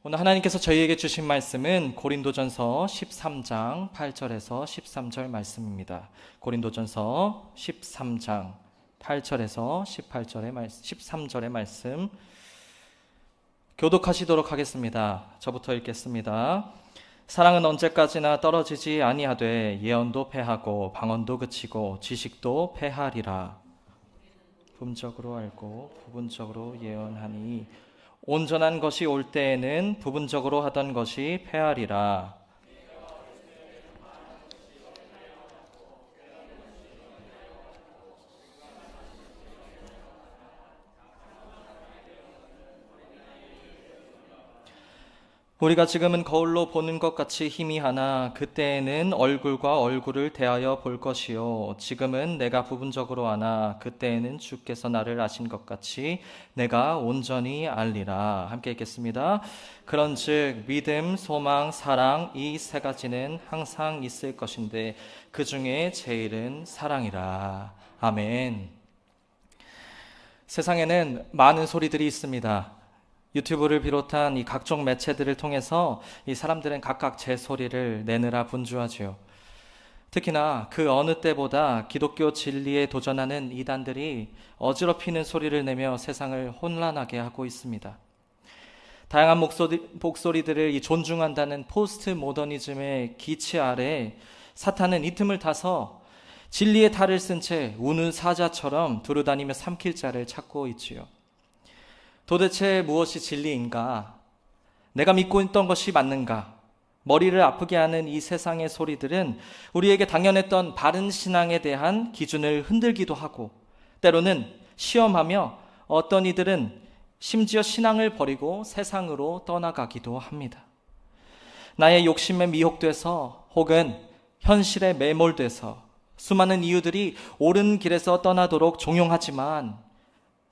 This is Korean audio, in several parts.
오늘 하나님께서 저희에게 주신 말씀은 고린도전서 13장 8절에서 13절 말씀입니다. 고린도전서 13장 8절에서 13절의 말씀 교독하시도록 하겠습니다. 저부터 읽겠습니다. 사랑은 언제까지나 떨어지지 아니하되 예언도 패하고 방언도 그치고 지식도 패하리라. 부분적으로 알고 부분적으로 예언하니 온전한 것이 올 때에는 부분적으로 하던 것이 패하리라. 우리가 지금은 거울로 보는 것 같이 희미하나 그때에는 얼굴과 얼굴을 대하여 볼 것이요 지금은 내가 부분적으로 아나 그때에는 주께서 나를 아신 것 같이 내가 온전히 알리라. 함께 읽겠습니다. 그런즉 믿음, 소망, 사랑 이 세 가지는 항상 있을 것인데 그 중에 제일은 사랑이라. 아멘. 세상에는 많은 소리들이 있습니다. 유튜브를 비롯한 이 각종 매체들을 통해서 이 사람들은 각각 제 소리를 내느라 분주하지요. 특히나 그 어느 때보다 기독교 진리에 도전하는 이단들이 어지럽히는 소리를 내며 세상을 혼란하게 하고 있습니다. 다양한 목소리들을 존중한다는 포스트 모더니즘의 기치 아래 사탄은 이 틈을 타서 진리의 탈을 쓴 채 우는 사자처럼 두루다니며 삼킬 자를 찾고 있지요. 도대체 무엇이 진리인가? 내가 믿고 있던 것이 맞는가? 머리를 아프게 하는 이 세상의 소리들은 우리에게 당연했던 바른 신앙에 대한 기준을 흔들기도 하고 때로는 시험하며 어떤 이들은 심지어 신앙을 버리고 세상으로 떠나가기도 합니다. 나의 욕심에 미혹돼서 혹은 현실에 매몰돼서 수많은 이유들이 옳은 길에서 떠나도록 종용하지만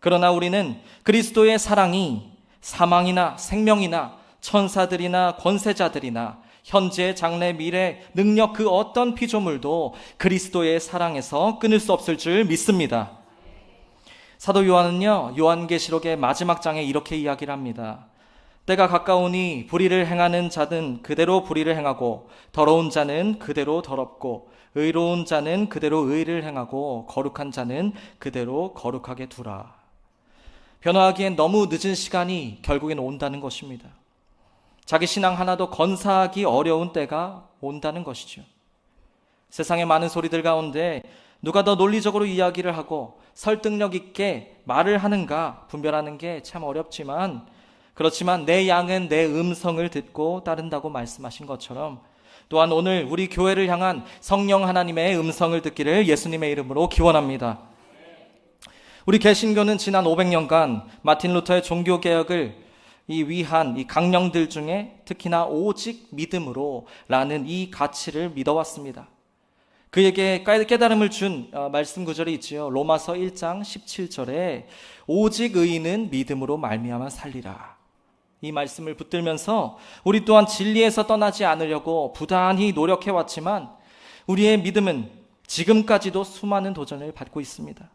그러나 우리는 그리스도의 사랑이 사망이나 생명이나 천사들이나 권세자들이나 현재, 장래, 미래, 능력 그 어떤 피조물도 그리스도의 사랑에서 끊을 수 없을 줄 믿습니다. 사도 요한은요, 요한계시록의 마지막 장에 이렇게 이야기를 합니다. 때가 가까우니 불의를 행하는 자는 그대로 불의를 행하고 더러운 자는 그대로 더럽고 의로운 자는 그대로 의를 행하고 거룩한 자는 그대로 거룩하게 두라. 변화하기엔 너무 늦은 시간이 결국엔 온다는 것입니다. 자기 신앙 하나도 건사하기 어려운 때가 온다는 것이죠. 세상의 많은 소리들 가운데 누가 더 논리적으로 이야기를 하고 설득력 있게 말을 하는가 분별하는 게 참 어렵지만 그렇지만 내 양은 내 음성을 듣고 따른다고 말씀하신 것처럼 또한 오늘 우리 교회를 향한 성령 하나님의 음성을 듣기를 예수님의 이름으로 기원합니다. 우리 개신교는 지난 500년간 마틴 루터의 종교개혁을 위한 이 강령들 중에 특히나 오직 믿음으로 라는 이 가치를 믿어왔습니다. 그에게 깨달음을 준 말씀 구절이 있지요. 로마서 1장 17절에 오직 의인은 믿음으로 말미암아 살리라. 이 말씀을 붙들면서 우리 또한 진리에서 떠나지 않으려고 부단히 노력해왔지만 우리의 믿음은 지금까지도 수많은 도전을 받고 있습니다.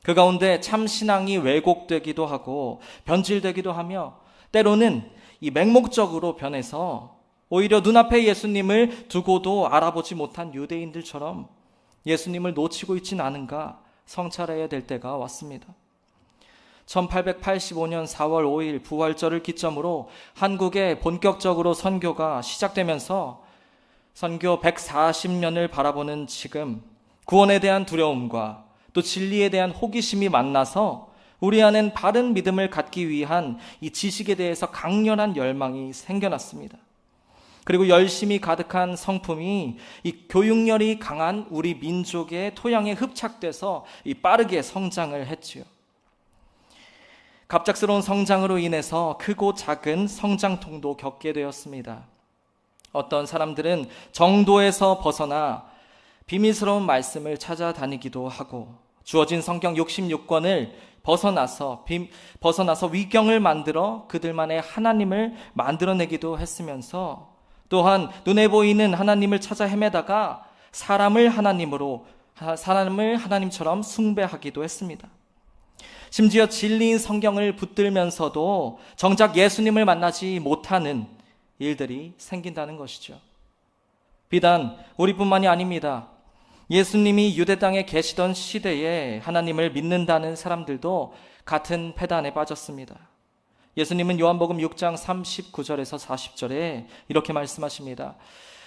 그 가운데 참 신앙이 왜곡되기도 하고 변질되기도 하며 때로는 이 맹목적으로 변해서 오히려 눈앞에 예수님을 두고도 알아보지 못한 유대인들처럼 예수님을 놓치고 있진 않은가 성찰해야 될 때가 왔습니다. 1885년 4월 5일 부활절을 기점으로 한국에 본격적으로 선교가 시작되면서 선교 140년을 바라보는 지금 구원에 대한 두려움과 또 진리에 대한 호기심이 만나서 우리 안엔 바른 믿음을 갖기 위한 이 지식에 대해서 강렬한 열망이 생겨났습니다. 그리고 열심히 가득한 성품이 이 교육열이 강한 우리 민족의 토양에 흡착돼서 빠르게 성장을 했지요. 갑작스러운 성장으로 인해서 크고 작은 성장통도 겪게 되었습니다. 어떤 사람들은 정도에서 벗어나 비밀스러운 말씀을 찾아다니기도 하고 주어진 성경 66권을 벗어나서 위경을 만들어 그들만의 하나님을 만들어내기도 했으면서 또한 눈에 보이는 하나님을 찾아 헤매다가 사람을 하나님처럼 숭배하기도 했습니다. 심지어 진리인 성경을 붙들면서도 정작 예수님을 만나지 못하는 일들이 생긴다는 것이죠. 비단 우리뿐만이 아닙니다. 예수님이 유대 땅에 계시던 시대에 하나님을 믿는다는 사람들도 같은 패단에 빠졌습니다. 예수님은 요한복음 6장 39절에서 40절에 이렇게 말씀하십니다.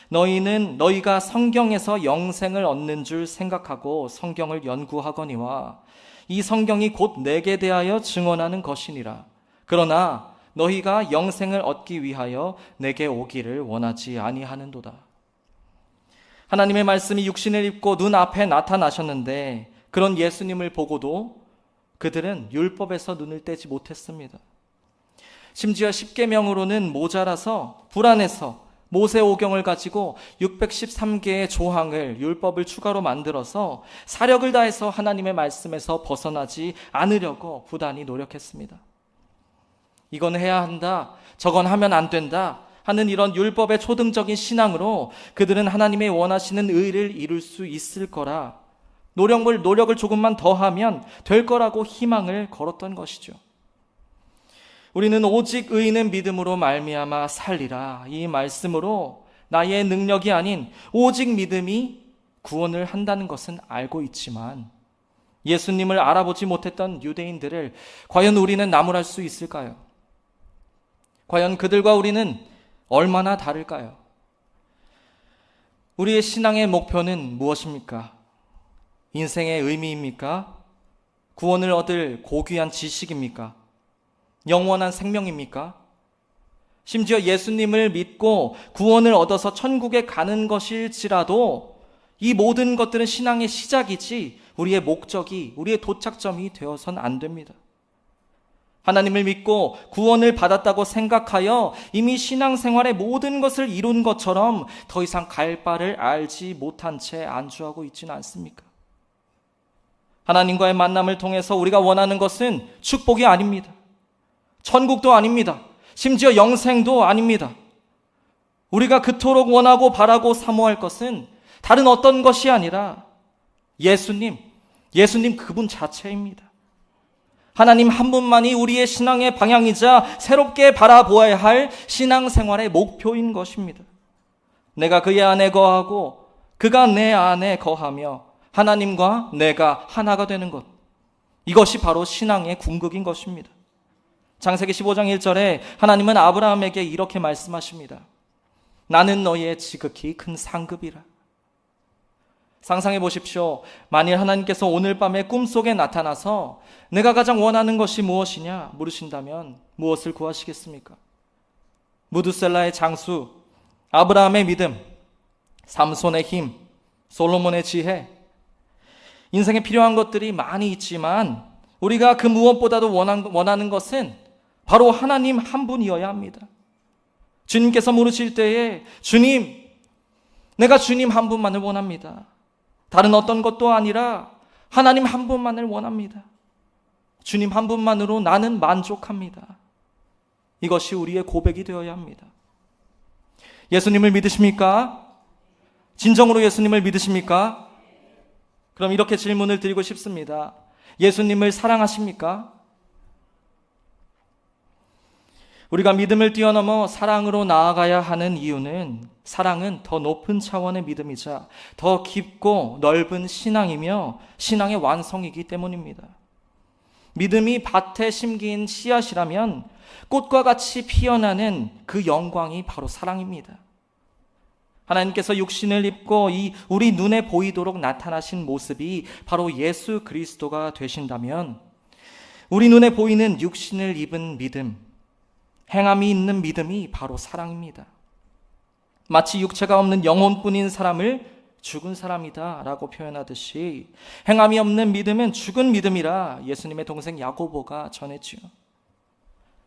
너희는 너희가 성경에서 영생을 얻는 줄 생각하고 성경을 연구하거니와 이 성경이 곧 내게 대하여 증언하는 것이니라. 그러나 너희가 영생을 얻기 위하여 내게 오기를 원하지 아니하는도다. 하나님의 말씀이 육신을 입고 눈앞에 나타나셨는데 그런 예수님을 보고도 그들은 율법에서 눈을 떼지 못했습니다. 심지어 십계명으로는 모자라서 불안해서 모세오경을 가지고 613개의 조항을 율법을 추가로 만들어서 사력을 다해서 하나님의 말씀에서 벗어나지 않으려고 부단히 노력했습니다. 이건 해야 한다, 저건 하면 안 된다 하는 이런 율법의 초등적인 신앙으로 그들은 하나님의 원하시는 의를 이룰 수 있을 거라 노력을 조금만 더 하면 될 거라고 희망을 걸었던 것이죠. 우리는 오직 의인은 믿음으로 말미암아 살리라, 이 말씀으로 나의 능력이 아닌 오직 믿음이 구원을 한다는 것은 알고 있지만 예수님을 알아보지 못했던 유대인들을 과연 우리는 나무랄 수 있을까요? 과연 그들과 우리는 얼마나 다를까요? 우리의 신앙의 목표는 무엇입니까? 인생의 의미입니까? 구원을 얻을 고귀한 지식입니까? 영원한 생명입니까? 심지어 예수님을 믿고 구원을 얻어서 천국에 가는 것일지라도 이 모든 것들은 신앙의 시작이지 우리의 목적이, 우리의 도착점이 되어서는 안 됩니다. 하나님을 믿고 구원을 받았다고 생각하여 이미 신앙생활의 모든 것을 이룬 것처럼 더 이상 갈 바를 알지 못한 채 안주하고 있지는 않습니까? 하나님과의 만남을 통해서 우리가 원하는 것은 축복이 아닙니다. 천국도 아닙니다. 심지어 영생도 아닙니다. 우리가 그토록 원하고 바라고 사모할 것은 다른 어떤 것이 아니라 예수님 그분 자체입니다. 하나님 한 분만이 우리의 신앙의 방향이자 새롭게 바라보아야 할 신앙생활의 목표인 것입니다. 내가 그의 안에 거하고 그가 내 안에 거하며 하나님과 내가 하나가 되는 것, 이것이 바로 신앙의 궁극인 것입니다. 창세기 15장 1절에 하나님은 아브라함에게 이렇게 말씀하십니다. 나는 너희의 지극히 큰 상급이라. 상상해 보십시오. 만일 하나님께서 오늘 밤에 꿈속에 나타나서 내가 가장 원하는 것이 무엇이냐 물으신다면 무엇을 구하시겠습니까? 무드셀라의 장수, 아브라함의 믿음, 삼손의 힘, 솔로몬의 지혜, 인생에 필요한 것들이 많이 있지만 우리가 그 무엇보다도 원하는 것은 바로 하나님 한 분이어야 합니다. 주님께서 물으실 때에 주님, 내가 주님 한 분만을 원합니다. 다른 어떤 것도 아니라 하나님 한 분만을 원합니다. 주님 한 분만으로 나는 만족합니다. 이것이 우리의 고백이 되어야 합니다. 예수님을 믿으십니까? 진정으로 예수님을 믿으십니까? 그럼 이렇게 질문을 드리고 싶습니다. 예수님을 사랑하십니까? 우리가 믿음을 뛰어넘어 사랑으로 나아가야 하는 이유는 사랑은 더 높은 차원의 믿음이자 더 깊고 넓은 신앙이며 신앙의 완성이기 때문입니다. 믿음이 밭에 심긴 씨앗이라면 꽃과 같이 피어나는 그 영광이 바로 사랑입니다. 하나님께서 육신을 입고 우리 눈에 보이도록 나타나신 모습이 바로 예수 그리스도가 되신다면 우리 눈에 보이는 육신을 입은 믿음, 행함이 있는 믿음이 바로 사랑입니다. 마치 육체가 없는 영혼뿐인 사람을 죽은 사람이다 라고 표현하듯이 행함이 없는 믿음은 죽은 믿음이라 예수님의 동생 야고보가 전했지요.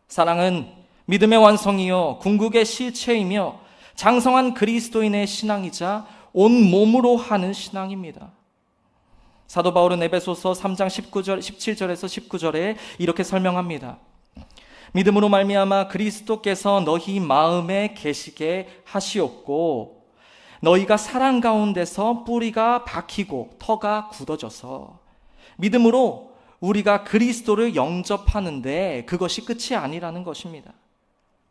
사랑은 믿음의 완성이요 궁극의 실체이며 장성한 그리스도인의 신앙이자 온 몸으로 하는 신앙입니다. 사도 바울은 에베소서 3장 17절에서 19절에 이렇게 설명합니다. 믿음으로 말미암아 그리스도께서 너희 마음에 계시게 하시옵고 너희가 사랑 가운데서 뿌리가 박히고 터가 굳어져서 믿음으로 우리가 그리스도를 영접하는데 그것이 끝이 아니라는 것입니다.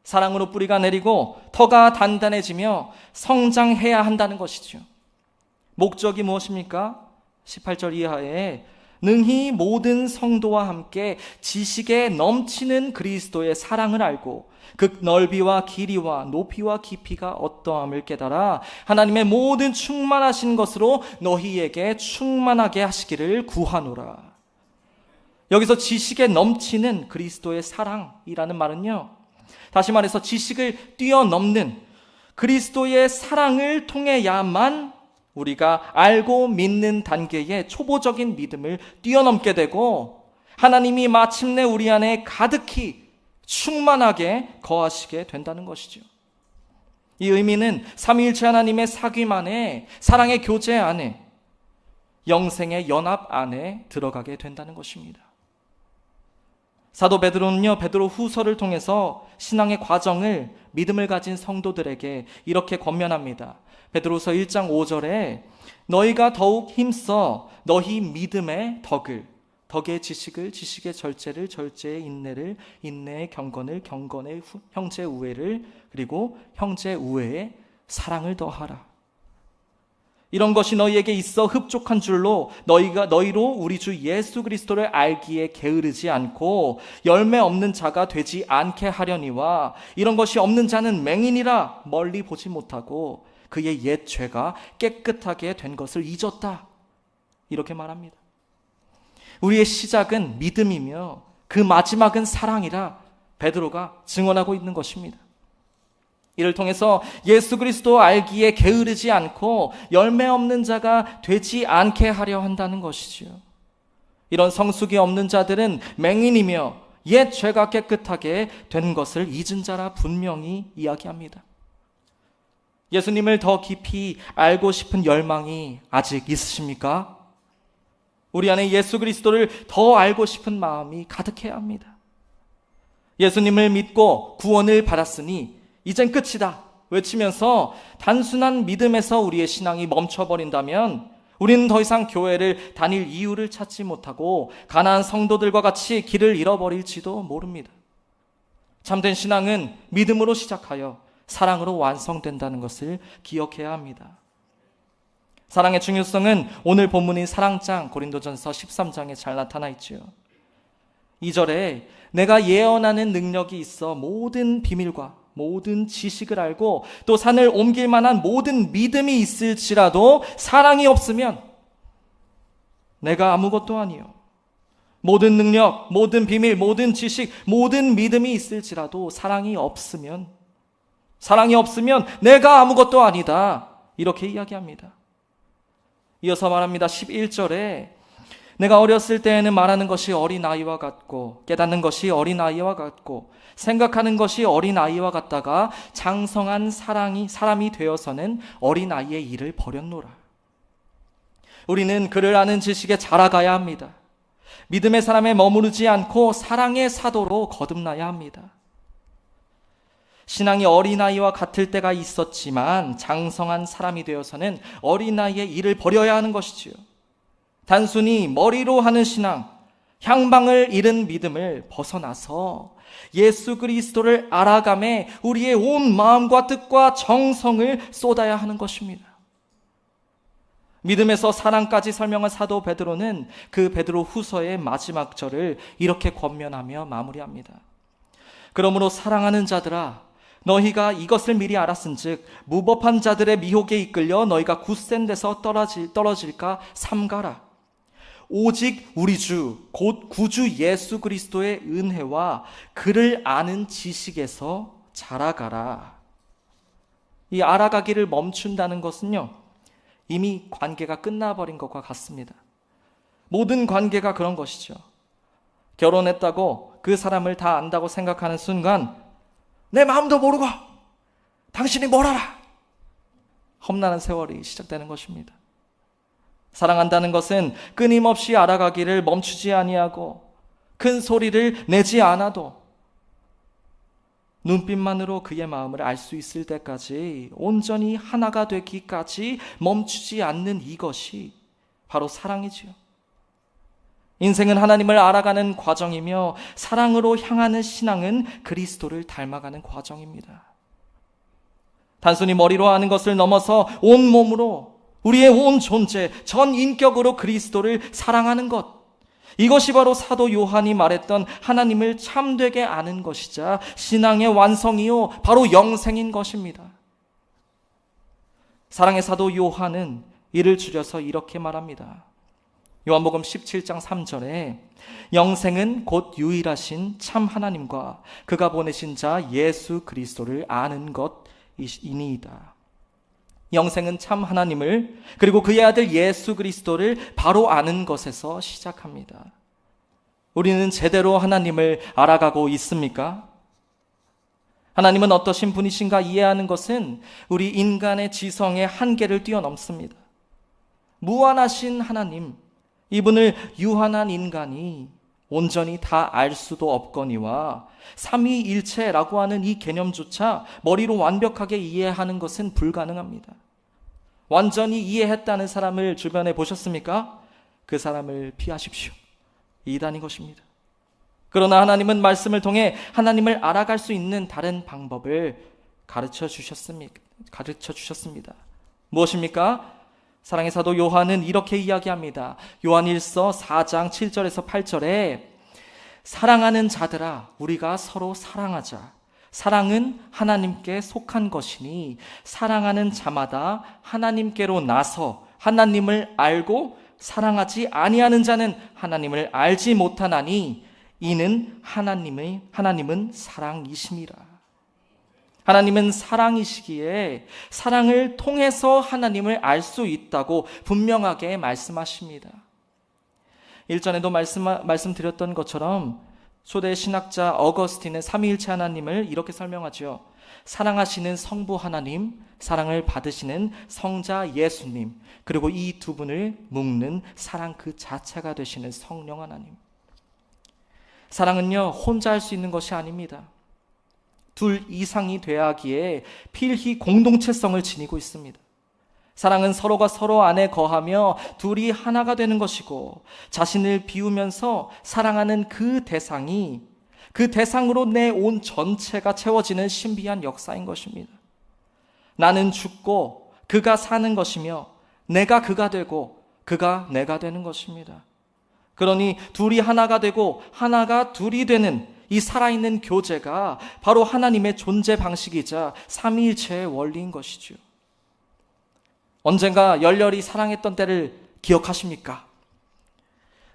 사랑으로 뿌리가 내리고 터가 단단해지며 성장해야 한다는 것이죠. 목적이 무엇입니까? 18절 이하에 능히 모든 성도와 함께 지식에 넘치는 그리스도의 사랑을 알고 그 넓이와 길이와 높이와 깊이가 어떠함을 깨달아 하나님의 모든 충만하신 것으로 너희에게 충만하게 하시기를 구하노라. 여기서 지식에 넘치는 그리스도의 사랑이라는 말은요, 다시 말해서 지식을 뛰어넘는 그리스도의 사랑을 통해야만 우리가 알고 믿는 단계의 초보적인 믿음을 뛰어넘게 되고 하나님이 마침내 우리 안에 가득히 충만하게 거하시게 된다는 것이죠. 이 의미는 삼위일체 하나님의 사귐 안에, 사랑의 교제 안에, 영생의 연합 안에 들어가게 된다는 것입니다. 사도 베드로는요, 베드로 후서를 통해서 신앙의 과정을 믿음을 가진 성도들에게 이렇게 권면합니다. 베드로서 1장 5절에 너희가 더욱 힘써 너희 믿음의 덕의 지식을, 지식의 절제를, 절제의 인내를, 인내의 경건을, 경건의 형제 우애를, 그리고 형제 우애에 사랑을 더하라. 이런 것이 너희에게 있어 흡족한 줄로 너희로 우리 주 예수 그리스도를 알기에 게으르지 않고 열매 없는 자가 되지 않게 하려니와 이런 것이 없는 자는 맹인이라 멀리 보지 못하고 그의 옛 죄가 깨끗하게 된 것을 잊었다. 이렇게 말합니다. 우리의 시작은 믿음이며 그 마지막은 사랑이라 베드로가 증언하고 있는 것입니다. 이를 통해서 예수 그리스도 알기에 게으르지 않고 열매 없는 자가 되지 않게 하려 한다는 것이지요. 이런 성숙이 없는 자들은 맹인이며 옛 죄가 깨끗하게 된 것을 잊은 자라 분명히 이야기합니다. 예수님을 더 깊이 알고 싶은 열망이 아직 있으십니까? 우리 안에 예수 그리스도를 더 알고 싶은 마음이 가득해야 합니다. 예수님을 믿고 구원을 받았으니 이젠 끝이다 외치면서 단순한 믿음에서 우리의 신앙이 멈춰버린다면 우리는 더 이상 교회를 다닐 이유를 찾지 못하고 가난한 성도들과 같이 길을 잃어버릴지도 모릅니다. 참된 신앙은 믿음으로 시작하여 사랑으로 완성된다는 것을 기억해야 합니다. 사랑의 중요성은 오늘 본문인 사랑장 고린도전서 13장에 잘 나타나 있지요. 2절에 내가 예언하는 능력이 있어 모든 비밀과 모든 지식을 알고 또 산을 옮길 만한 모든 믿음이 있을지라도 사랑이 없으면 내가 아무것도 아니요. 모든 능력, 모든 비밀, 모든 지식, 모든 믿음이 있을지라도 사랑이 없으면 내가 아무것도 아니다. 이렇게 이야기합니다. 이어서 말합니다. 11절에 내가 어렸을 때에는 말하는 것이 어린아이와 같고 깨닫는 것이 어린아이와 같고 생각하는 것이 어린아이와 같다가 장성한 사람이 되어서는 어린아이의 일을 버렸노라. 우리는 그를 아는 지식에 자라가야 합니다. 믿음의 사람에 머무르지 않고 사랑의 사도로 거듭나야 합니다. 신앙이 어린아이와 같을 때가 있었지만 장성한 사람이 되어서는 어린아이의 일을 버려야 하는 것이지요. 단순히 머리로 하는 신앙, 향방을 잃은 믿음을 벗어나서 예수 그리스도를 알아가매 우리의 온 마음과 뜻과 정성을 쏟아야 하는 것입니다. 믿음에서 사랑까지 설명한 사도 베드로는 그 베드로 후서의 마지막 절을 이렇게 권면하며 마무리합니다. 그러므로 사랑하는 자들아 너희가 이것을 미리 알았은즉 무법한 자들의 미혹에 이끌려 너희가 굳센 데서 떨어질까 삼가라. 오직 우리 주 곧 구주 예수 그리스도의 은혜와 그를 아는 지식에서 자라가라. 이 알아가기를 멈춘다는 것은요 이미 관계가 끝나버린 것과 같습니다. 모든 관계가 그런 것이죠. 결혼했다고 그 사람을 다 안다고 생각하는 순간 내 마음도 모르고 당신이 뭘 알아? 험난한 세월이 시작되는 것입니다. 사랑한다는 것은 끊임없이 알아가기를 멈추지 아니하고 큰 소리를 내지 않아도 눈빛만으로 그의 마음을 알 수 있을 때까지 온전히 하나가 되기까지 멈추지 않는 이것이 바로 사랑이지요. 인생은 하나님을 알아가는 과정이며 사랑으로 향하는 신앙은 그리스도를 닮아가는 과정입니다. 단순히 머리로 아는 것을 넘어서 온몸으로 우리의 온 존재, 전 인격으로 그리스도를 사랑하는 것, 이것이 바로 사도 요한이 말했던 하나님을 참되게 아는 것이자 신앙의 완성이요 바로 영생인 것입니다. 사랑의 사도 요한은 이를 줄여서 이렇게 말합니다. 요한복음 17장 3절에 영생은 곧 유일하신 참 하나님과 그가 보내신 자 예수 그리스도를 아는 것이니이다. 영생은 참 하나님을 그리고 그의 아들 예수 그리스도를 바로 아는 것에서 시작합니다. 우리는 제대로 하나님을 알아가고 있습니까? 하나님은 어떠신 분이신가 이해하는 것은 우리 인간의 지성의 한계를 뛰어넘습니다. 무한하신 하나님, 이분을 유한한 인간이 온전히 다 알 수도 없거니와 삼위일체라고 하는 이 개념조차 머리로 완벽하게 이해하는 것은 불가능합니다. 완전히 이해했다는 사람을 주변에 보셨습니까? 그 사람을 피하십시오. 이단인 것입니다. 그러나 하나님은 말씀을 통해 하나님을 알아갈 수 있는 다른 방법을 가르쳐 주셨습니다. 무엇입니까? 사랑의 사도 요한은 이렇게 이야기합니다. 요한 1서 4장 7절에서 8절에 사랑하는 자들아 우리가 서로 사랑하자. 사랑은 하나님께 속한 것이니 사랑하는 자마다 하나님께로 나서 하나님을 알고 사랑하지 아니하는 자는 하나님을 알지 못하나니 이는 하나님은 사랑이심이라. 하나님은 사랑이시기에 사랑을 통해서 하나님을 알 수 있다고 분명하게 말씀하십니다. 일전에도 말씀드렸던 것처럼 초대 신학자 어거스틴은 삼위일체 하나님을 이렇게 설명하죠. 사랑하시는 성부 하나님, 사랑을 받으시는 성자 예수님, 그리고 이 두 분을 묶는 사랑 그 자체가 되시는 성령 하나님. 사랑은요, 혼자 할 수 있는 것이 아닙니다. 둘 이상이 돼야 하기에 필히 공동체성을 지니고 있습니다. 사랑은 서로가 서로 안에 거하며 둘이 하나가 되는 것이고 자신을 비우면서 사랑하는 그 대상이 그 대상으로 내 온 전체가 채워지는 신비한 역사인 것입니다. 나는 죽고 그가 사는 것이며 내가 그가 되고 그가 내가 되는 것입니다. 그러니 둘이 하나가 되고 하나가 둘이 되는 이 살아있는 교제가 바로 하나님의 존재 방식이자 삼위일체의 원리인 것이죠. 언젠가 열렬히 사랑했던 때를 기억하십니까?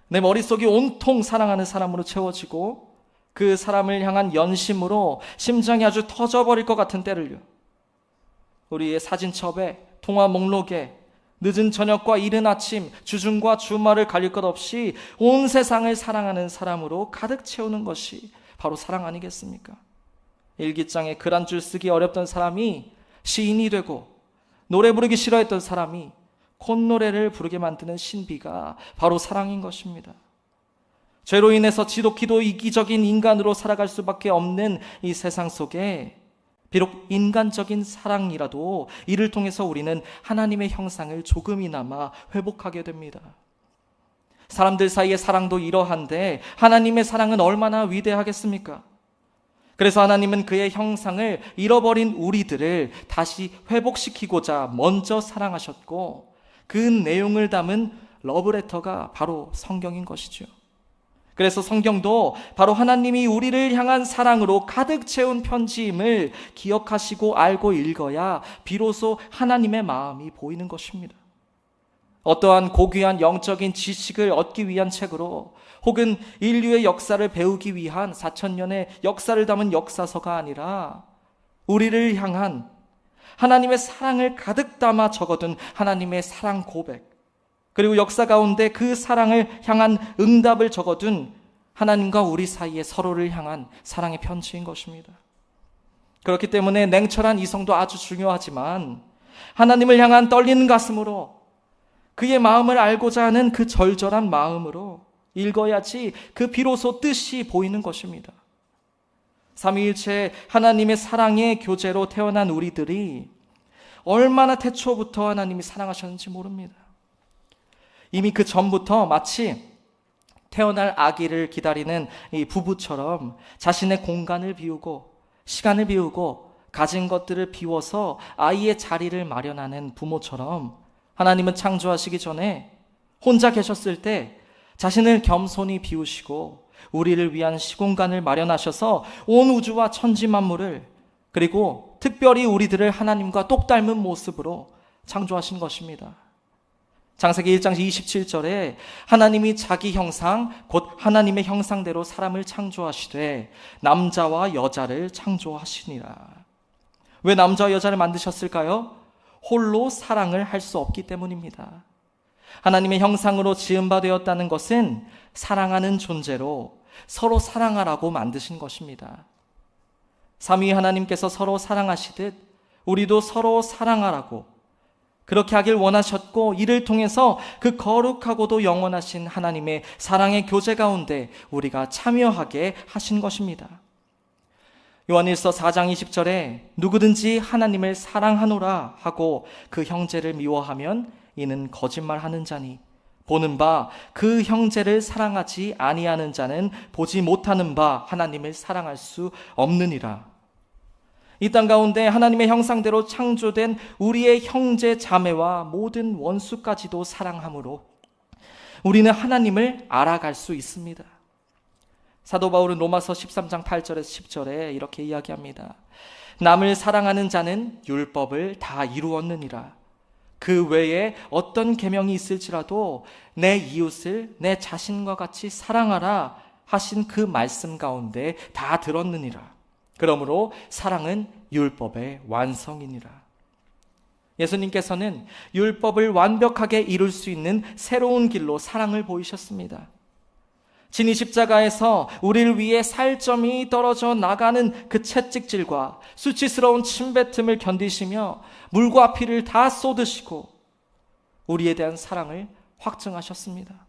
내 머릿속이 온통 사랑하는 사람으로 채워지고 그 사람을 향한 연심으로 심장이 아주 터져버릴 것 같은 때를요. 우리의 사진첩에, 통화 목록에 늦은 저녁과 이른 아침, 주중과 주말을 가릴 것 없이 온 세상을 사랑하는 사람으로 가득 채우는 것이 바로 사랑 아니겠습니까? 일기장에 글 한 줄 쓰기 어렵던 사람이 시인이 되고 노래 부르기 싫어했던 사람이 콧노래를 부르게 만드는 신비가 바로 사랑인 것입니다. 죄로 인해서 지독히도 이기적인 인간으로 살아갈 수밖에 없는 이 세상 속에 비록 인간적인 사랑이라도 이를 통해서 우리는 하나님의 형상을 조금이나마 회복하게 됩니다. 사람들 사이의 사랑도 이러한데 하나님의 사랑은 얼마나 위대하겠습니까? 그래서 하나님은 그의 형상을 잃어버린 우리들을 다시 회복시키고자 먼저 사랑하셨고 그 내용을 담은 러브레터가 바로 성경인 것이죠. 그래서 성경도 바로 하나님이 우리를 향한 사랑으로 가득 채운 편지임을 기억하시고 알고 읽어야 비로소 하나님의 마음이 보이는 것입니다. 어떠한 고귀한 영적인 지식을 얻기 위한 책으로 혹은 인류의 역사를 배우기 위한 4,000년의 역사를 담은 역사서가 아니라 우리를 향한 하나님의 사랑을 가득 담아 적어둔 하나님의 사랑 고백, 그리고 역사 가운데 그 사랑을 향한 응답을 적어둔 하나님과 우리 사이에 서로를 향한 사랑의 편지인 것입니다. 그렇기 때문에 냉철한 이성도 아주 중요하지만 하나님을 향한 떨리는 가슴으로 그의 마음을 알고자 하는 그 절절한 마음으로 읽어야지 그 비로소 뜻이 보이는 것입니다. 삼위일체 하나님의 사랑의 교제로 태어난 우리들이 얼마나 태초부터 하나님이 사랑하셨는지 모릅니다. 이미 그 전부터 마치 태어날 아기를 기다리는 이 부부처럼 자신의 공간을 비우고 시간을 비우고 가진 것들을 비워서 아이의 자리를 마련하는 부모처럼 하나님은 창조하시기 전에 혼자 계셨을 때 자신을 겸손히 비우시고 우리를 위한 시공간을 마련하셔서 온 우주와 천지 만물을, 그리고 특별히 우리들을 하나님과 똑 닮은 모습으로 창조하신 것입니다. 창세기 1장 27절에 하나님이 자기 형상 곧 하나님의 형상대로 사람을 창조하시되 남자와 여자를 창조하시니라. 왜 남자와 여자를 만드셨을까요? 홀로 사랑을 할 수 없기 때문입니다. 하나님의 형상으로 지은 바 되었다는 것은 사랑하는 존재로 서로 사랑하라고 만드신 것입니다. 삼위 하나님께서 서로 사랑하시듯 우리도 서로 사랑하라고 그렇게 하길 원하셨고, 이를 통해서 그 거룩하고도 영원하신 하나님의 사랑의 교제 가운데 우리가 참여하게 하신 것입니다. 요한일서 4장 20절에 누구든지 하나님을 사랑하노라 하고 그 형제를 미워하면 이는 거짓말하는 자니 보는 바 그 형제를 사랑하지 아니하는 자는 보지 못하는 바 하나님을 사랑할 수 없느니라. 이 땅 가운데 하나님의 형상대로 창조된 우리의 형제 자매와 모든 원수까지도 사랑함으로 우리는 하나님을 알아갈 수 있습니다. 사도 바울은 로마서 13장 8절에서 10절에 이렇게 이야기합니다. 남을 사랑하는 자는 율법을 다 이루었느니라. 그 외에 어떤 계명이 있을지라도 내 이웃을 내 자신과 같이 사랑하라 하신 그 말씀 가운데 다 들었느니라. 그러므로 사랑은 율법의 완성이니라. 예수님께서는 율법을 완벽하게 이룰 수 있는 새로운 길로 사랑을 보이셨습니다. 진이 십자가에서 우리를 위해 살점이 떨어져 나가는 그 채찍질과 수치스러운 침뱉음을 견디시며 물과 피를 다 쏟으시고 우리에 대한 사랑을 확증하셨습니다.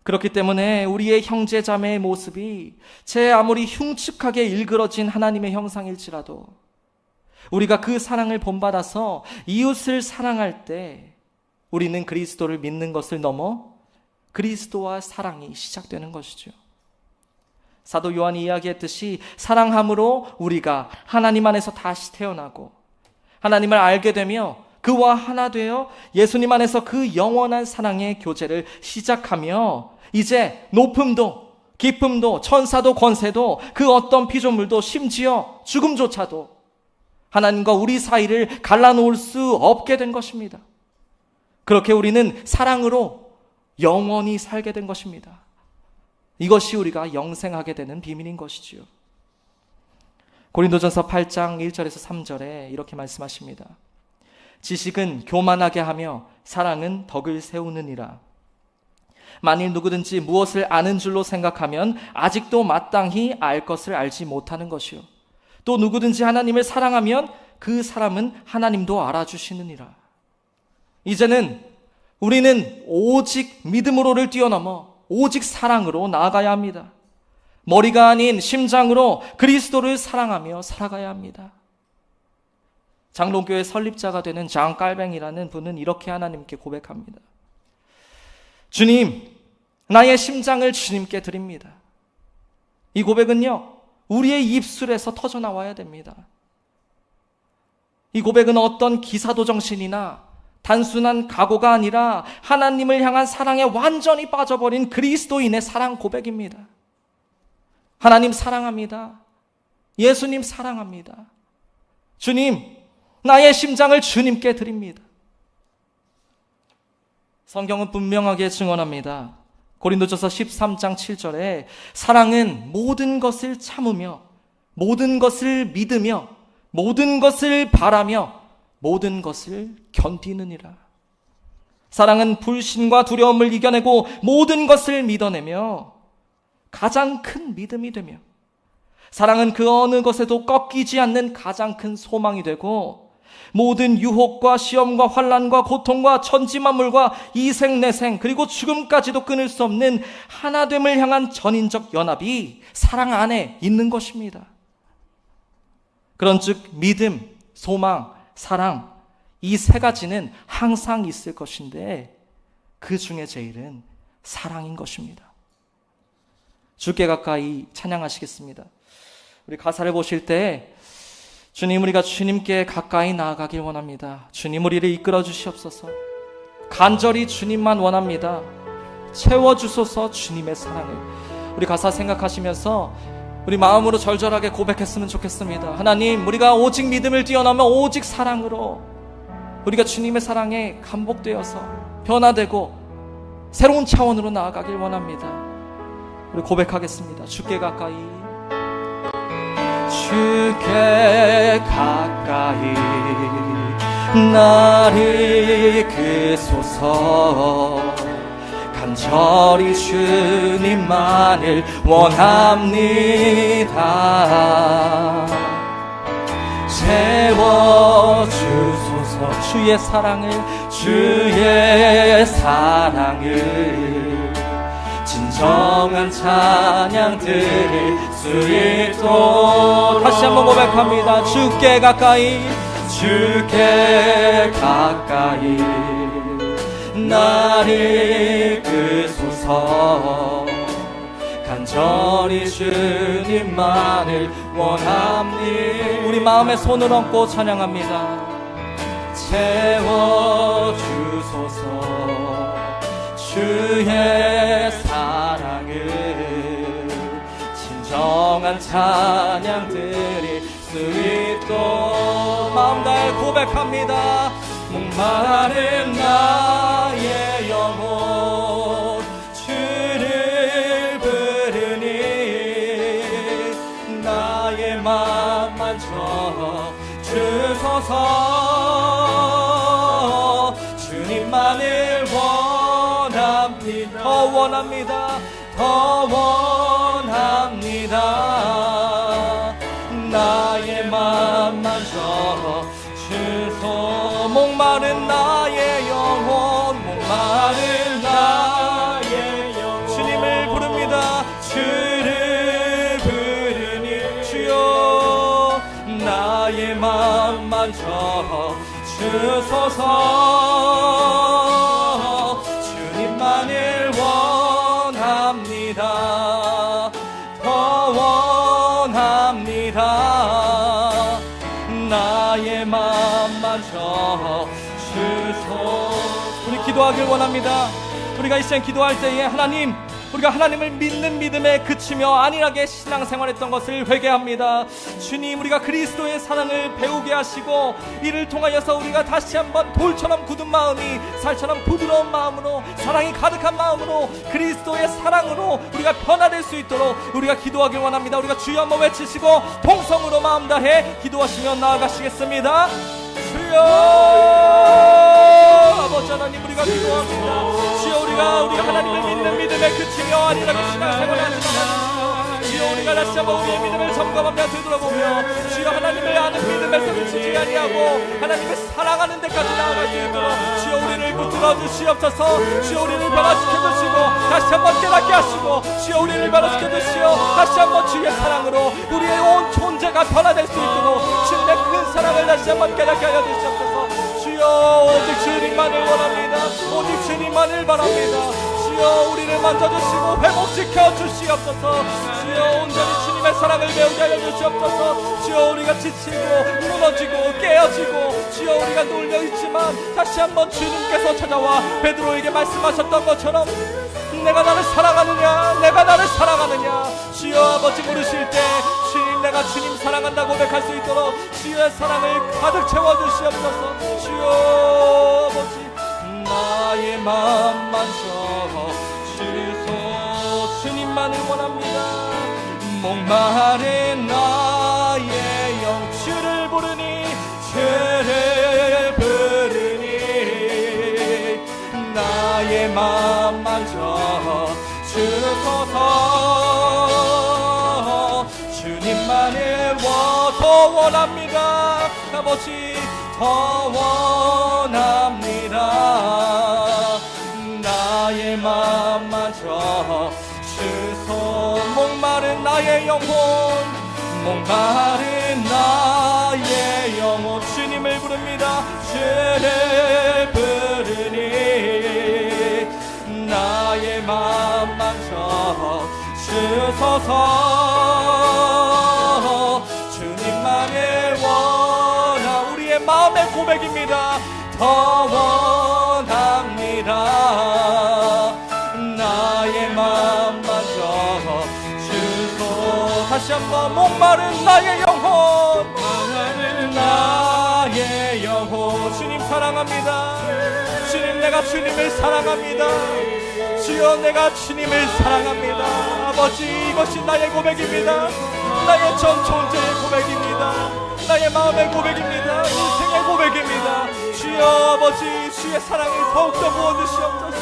그렇기 때문에 우리의 형제 자매의 모습이 제 아무리 흉측하게 일그러진 하나님의 형상일지라도 우리가 그 사랑을 본받아서 이웃을 사랑할 때 우리는 그리스도를 믿는 것을 넘어 그리스도와 사랑이 시작되는 것이죠. 사도 요한이 이야기했듯이 사랑함으로 우리가 하나님 안에서 다시 태어나고 하나님을 알게 되며 그와 하나 되어 예수님 안에서 그 영원한 사랑의 교제를 시작하며 이제 높음도 깊음도 천사도 권세도 그 어떤 피조물도 심지어 죽음조차도 하나님과 우리 사이를 갈라놓을 수 없게 된 것입니다. 그렇게 우리는 사랑으로 영원히 살게 된 것입니다. 이것이 우리가 영생하게 되는 비밀인 것이지요. 고린도전서 8장 1절에서 3절에 이렇게 말씀하십니다. 지식은 교만하게 하며 사랑은 덕을 세우느니라. 만일 누구든지 무엇을 아는 줄로 생각하면 아직도 마땅히 알 것을 알지 못하는 것이요. 또 누구든지 하나님을 사랑하면 그 사람은 하나님도 알아주시느니라. 이제는 우리는 오직 믿음으로를 뛰어넘어 오직 사랑으로 나아가야 합니다. 머리가 아닌 심장으로 그리스도를 사랑하며 살아가야 합니다. 장로교회 설립자가 되는 장 깔뱅이라는 분은 이렇게 하나님께 고백합니다. 주님, 나의 심장을 주님께 드립니다. 이 고백은요, 우리의 입술에서 터져나와야 됩니다. 이 고백은 어떤 기사도 정신이나 단순한 각오가 아니라 하나님을 향한 사랑에 완전히 빠져버린 그리스도인의 사랑 고백입니다. 하나님 사랑합니다. 예수님 사랑합니다. 주님, 나의 심장을 주님께 드립니다. 성경은 분명하게 증언합니다. 고린도전서 13장 7절에 사랑은 모든 것을 참으며 모든 것을 믿으며 모든 것을 바라며 모든 것을 견디느니라. 사랑은 불신과 두려움을 이겨내고 모든 것을 믿어내며 가장 큰 믿음이 되며 사랑은 그 어느 것에도 꺾이지 않는 가장 큰 소망이 되고 모든 유혹과 시험과 환난과 고통과 천지만물과 이생내생 그리고 죽음까지도 끊을 수 없는 하나됨을 향한 전인적 연합이 사랑 안에 있는 것입니다. 그런즉 믿음, 소망, 사랑 이 세 가지는 항상 있을 것인데 그 중에 제일은 사랑인 것입니다. 주께 가까이 찬양하시겠습니다. 우리 가사를 보실 때 주님, 우리가 주님께 가까이 나아가길 원합니다. 주님, 우리를 이끌어 주시옵소서. 간절히 주님만 원합니다. 채워주소서. 주님의 사랑을 우리 가사 생각하시면서 우리 마음으로 절절하게 고백했으면 좋겠습니다. 하나님, 우리가 오직 믿음을 뛰어넘어 오직 사랑으로 우리가 주님의 사랑에 감복되어서 변화되고 새로운 차원으로 나아가길 원합니다. 우리 고백하겠습니다. 주께 가까이, 주께 가까이 나를 이끄소서. 간절히 주님만을 원합니다. 채워주소서. 주의 사랑을, 주의 사랑을 진정한 찬양 드릴 수 있도록. 다시 한번 고백합니다. 주께 가까이, 주께 가까이 나를 이끄소서. 간절히 주님만을 원합니다. 우리 마음에 손을 얹고 찬양합니다. 채워주소서. 주의 사랑을 진정한 찬양 드릴 수 있도록 마음 다해 고백합니다. 목마른 나의 영혼 주를 부르니 나의 맘 만져 주소서. 주님만을 원합니다. 더 원합니다. 더 원합니다. 나의 맘 만져 주소. 목마른 나의 영혼, 목마른 나의 영혼 주님을 부릅니다. 주를 부르니 주여 나의 맘 만져 주소서. 주님만을 원합니다. 더 원합니다. 나의 맘 만져 주소. 우리 기도하길 원합니다. 우리가 이 시간 기도할 때에 하나님, 우리가 하나님을 믿는 믿음에 그치며 안일하게 신앙생활했던 것을 회개합니다. 주님, 우리가 그리스도의 사랑을 배우게 하시고 이를 통하여서 우리가 다시 한번 돌처럼 굳은 마음이 살처럼 부드러운 마음으로, 사랑이 가득한 마음으로 그리스도의 사랑으로 우리가 변화될 수 있도록 우리가 기도하길 원합니다. 우리가 주여 한번 외치시고 통성으로 마음 다해 기도하시며 나아가시겠습니다. 주여. 아버지 하나님, 우리가 기도합니다. 주여, 우리가 하나님을 믿는 믿음에 그치며 안일하게 신앙생활을 하지 말아주시고, 주여, 우리가 다시 한번 우리의 믿음을 점검하며 되돌아보며 주여 하나님을 아는 믿음에서 그치지 아니하고 하나님을 사랑하는 데까지 나아갈 수 있도록 주여 우리를 붙들어 주시옵소서. 주여 우리를 변화시켜 주시고 다시 한번 깨닫게 하시고, 주여 우리를 변화시켜 주시어 다시 한번 주의 사랑으로 우리의 온 존재가 변화될 수 있도록 주님의 큰 사랑을 다시 한번 깨닫게 하여 주시옵소서. 주여, 오직 주님만을 원합니다. 오직 주님만을 바랍니다. 주여, 우리를 만져주시고 회복시켜 주시옵소서. 주여, 온전히 주님의 사랑을 배우게 하여 주시옵소서. 주여, 우리가 지치고 무너지고 깨어지고 주여 우리가 놀려있지만 다시 한번 주님께서 찾아와 베드로에게 말씀하셨던 것처럼 내가 나를 사랑하느냐, 내가 나를 사랑하느냐. 주여, 아버지 물으실 때 주님, 내가 주님 사랑한다고 고백할 수 있도록 주의 사랑을 가득 채워주시옵소서. 주여, 아버지 나의 맘 만져 주소. 주님만을 원합니다. 목마른 나의 영 주를 부르니, 주를 부르니 나의 맘 만져 주소서. 주님만을 더 원합니다. 아버지 더 원합니다. 나의 맘 만져 주소. 목마른 나의 영혼, 목마른 나의 영혼 주님을 부릅니다. 주를 부르니 나의 맘 주소서. 주님만을 원하, 우리의 마음의 고백입니다. 더 원합니다. 나의 마음 만져 주소. 다시 한번 목마른 나의 영혼, 나의 영혼. 주님 사랑합니다. 주님, 내가 주님을 사랑합니다. 주여, 내가 주님을 사랑합니다. 아버지, 이것이 나의 고백입니다. 나의 전 존재의 고백입니다. 나의 마음의 고백입니다. 인생의 고백입니다. 주여 아버지, 주의 사랑을 더욱더 부어주시옵소서.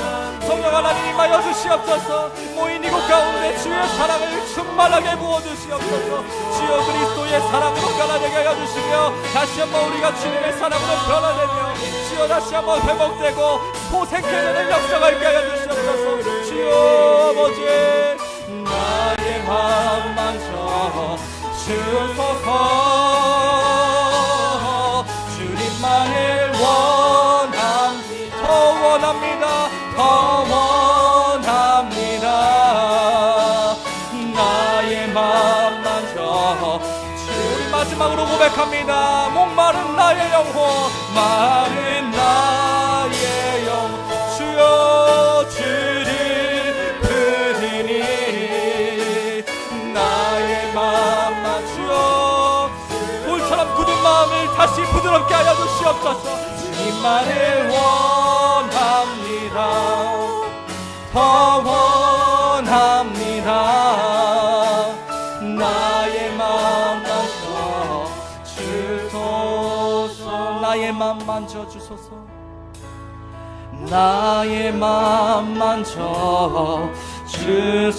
성령 하나님 임하여 주시옵소서. 모인 이곳 가운데 주의 사랑을 충만하게 부어주시옵소서. 주여 그리스도의 사랑으로 변화되게 하여 주시며, 다시 한번 우리가 주님의 사랑으로 변화되며, 주여 다시 한번 회복되고 소생케되는 역사가 있게 하여 주시옵소서. 주여 아버지, 나의 마음 만져 주소서. 주님만을 더 원합니다. 더 원합니다. 나의 마음 만져 우리 마지막으로 고백합니다. 목마른 나의 영혼, 마른 나의 영혼. 주여 주를 부르니 나의 마음만 주여 돌처럼 굳은 마음을 다시 부드럽게 하여 주시옵소서. 주님만을 원합니다. 더 원합니다. 나의 마음 만져 주소서. 나의 마음 만져 주소서. 나의 마음 만져 주소서.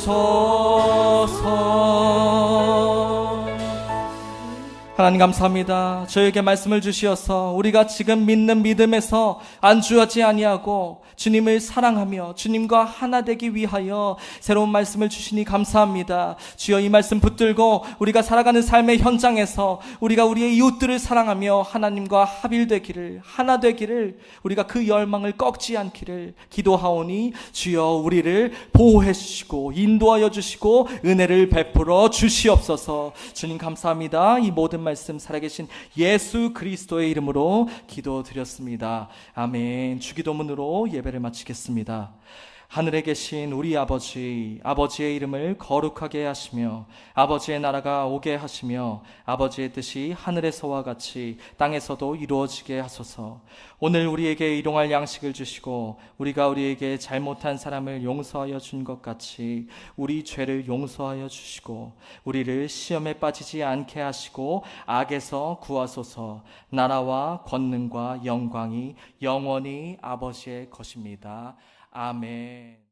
하나님 감사합니다. 저에게 말씀을 주시어서 우리가 지금 믿는 믿음에서 안주하지 아니하고 주님을 사랑하며 주님과 하나 되기 위하여 새로운 말씀을 주시니 감사합니다. 주여, 이 말씀 붙들고 우리가 살아가는 삶의 현장에서 우리가 우리의 이웃들을 사랑하며 하나님과 합일되기를, 하나 되기를, 우리가 그 열망을 꺾지 않기를 기도하오니 주여 우리를 보호해 주시고 인도하여 주시고 은혜를 베풀어 주시옵소서. 주님 감사합니다. 이 모든 말씀 살아계신 예수 그리스도의 이름으로 기도드렸습니다. 아멘. 주기도문으로 예배를 마치겠습니다. 하늘에 계신 우리 아버지, 아버지의 이름을 거룩하게 하시며 아버지의 나라가 오게 하시며 아버지의 뜻이 하늘에서와 같이 땅에서도 이루어지게 하소서. 오늘 우리에게 일용할 양식을 주시고 우리가 우리에게 잘못한 사람을 용서하여 준 것 같이 우리 죄를 용서하여 주시고 우리를 시험에 빠지지 않게 하시고 악에서 구하소서. 나라와 권능과 영광이 영원히 아버지의 것입니다. 아멘.